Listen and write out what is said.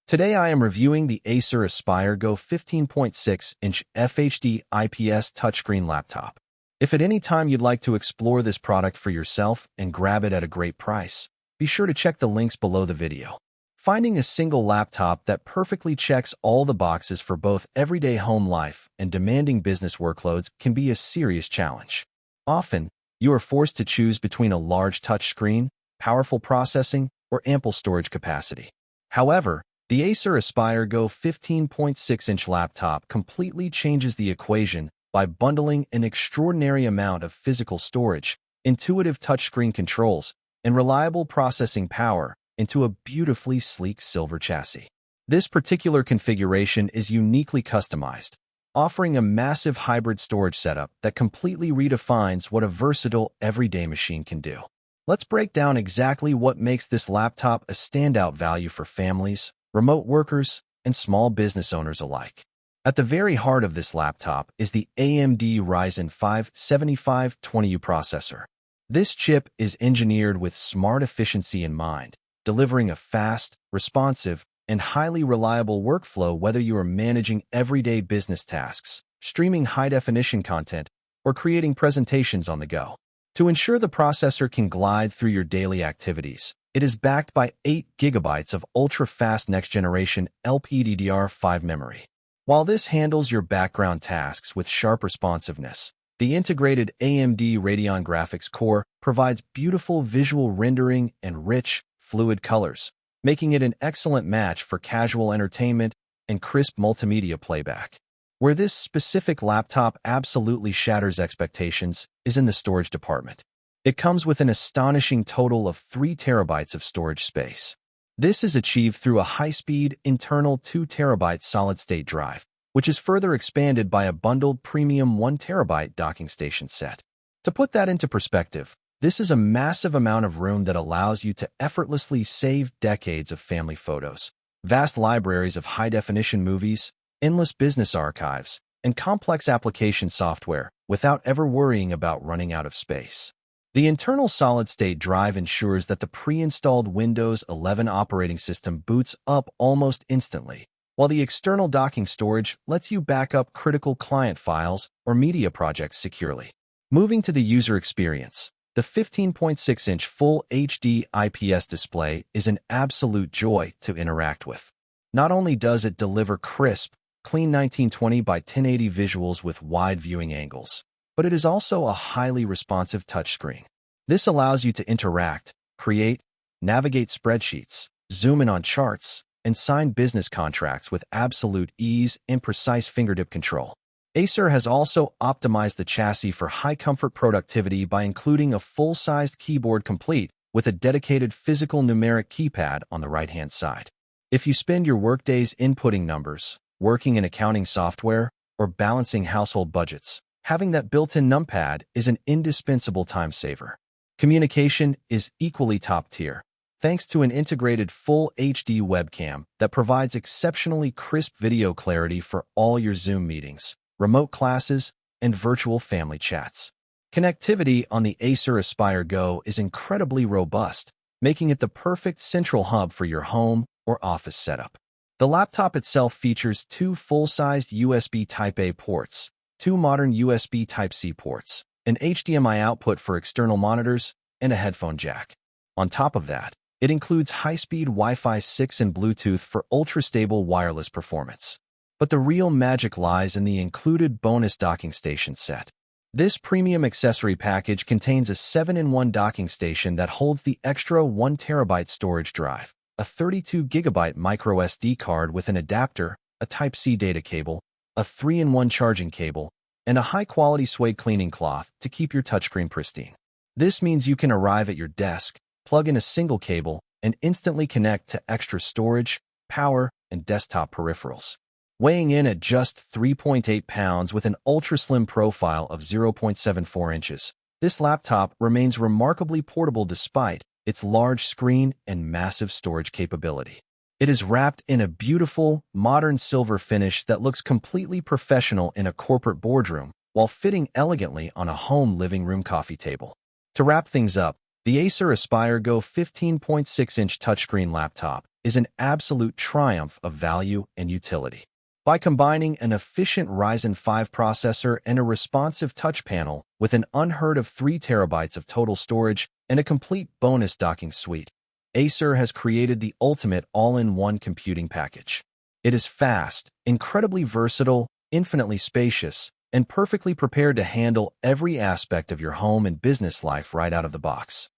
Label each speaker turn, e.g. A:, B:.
A: Today I am reviewing the Acer Aspire Go 15.6-inch FHD IPS Touchscreen Laptop. If at any time you'd like to explore this product for yourself and grab it at a great price, be sure to check the links below the video. Finding a single laptop that perfectly checks all the boxes for both everyday home life and demanding business workloads can be a serious challenge. Often, you are forced to choose between a large touchscreen, powerful processing, or ample storage capacity. However, the Acer Aspire Go 15.6-inch laptop completely changes the equation by bundling an extraordinary amount of physical storage, intuitive touchscreen controls, and reliable processing power into a beautifully sleek silver chassis. This particular configuration is uniquely customized, offering a massive hybrid storage setup that completely redefines what a versatile everyday machine can do. Let's break down exactly what makes this laptop a standout value for families, remote workers, and small business owners alike. At the very heart of this laptop is the AMD Ryzen 5 7520U processor. This chip is engineered with smart efficiency in mind, delivering a fast, responsive, and highly reliable workflow whether you are managing everyday business tasks, streaming high-definition content, or creating presentations on the go. To ensure the processor can glide through your daily activities, it is backed by 8 GB of ultra-fast next-generation LPDDR5 memory. While this handles your background tasks with sharp responsiveness, the integrated AMD Radeon graphics core provides beautiful visual rendering and rich, fluid colors, making it an excellent match for casual entertainment and crisp multimedia playback. Where this specific laptop absolutely shatters expectations is in the storage department. It comes with an astonishing total of 3 TB of storage space. This is achieved through a high-speed internal 2 TB solid-state drive, which is further expanded by a bundled premium 1 TB docking station set. To put that into perspective, this is a massive amount of room that allows you to effortlessly save decades of family photos, vast libraries of high-definition movies, endless business archives, and complex application software without ever worrying about running out of space. The internal solid-state drive ensures that the pre-installed Windows 11 operating system boots up almost instantly, while the external docking storage lets you back up critical client files or media projects securely. Moving to the user experience, the 15.6-inch Full HD IPS display is an absolute joy to interact with. Not only does it deliver crisp, clean 1920 by 1080 visuals with wide viewing angles, but it is also a highly responsive touchscreen. This allows you to interact, create, navigate spreadsheets, zoom in on charts, and sign business contracts with absolute ease and precise fingertip control. Acer has also optimized the chassis for high-comfort productivity by including a full-sized keyboard complete with a dedicated physical numeric keypad on the right-hand side. If you spend your workdays inputting numbers, working in accounting software, or balancing household budgets, having that built-in numpad is an indispensable time saver. Communication is equally top-tier, thanks to an integrated Full HD webcam that provides exceptionally crisp video clarity for all your Zoom meetings, remote classes, and virtual family chats. Connectivity on the Acer Aspire Go is incredibly robust, making it the perfect central hub for your home or office setup. The laptop itself features 2 full-sized USB Type-A ports, 2 modern USB Type-C ports, an HDMI output for external monitors, and a headphone jack. On top of that, it includes high-speed Wi-Fi 6 and Bluetooth for ultra-stable wireless performance. But the real magic lies in the included bonus docking station set. This premium accessory package contains a 7-in-1 docking station that holds the extra 1 TB storage drive, a 32 GB micro SD card with an adapter, a Type-C data cable, a 3-in-1 charging cable, and a high-quality suede cleaning cloth to keep your touchscreen pristine. This means you can arrive at your desk, plug in a single cable, and instantly connect to extra storage, power, and desktop peripherals. Weighing in at just 3.8 pounds with an ultra-slim profile of 0.74 inches, this laptop remains remarkably portable despite its large screen and massive storage capability. It is wrapped in a beautiful, modern silver finish that looks completely professional in a corporate boardroom, while fitting elegantly on a home living room coffee table. To wrap things up, The Acer Aspire Go 15.6-inch touchscreen laptop is an absolute triumph of value and utility. By combining an efficient Ryzen 5 processor and a responsive touch panel with an unheard of 3 terabytes of total storage and a complete bonus docking suite, Acer has created the ultimate all-in-one computing package. It is fast, incredibly versatile, infinitely spacious, and perfectly prepared to handle every aspect of your home and business life right out of the box.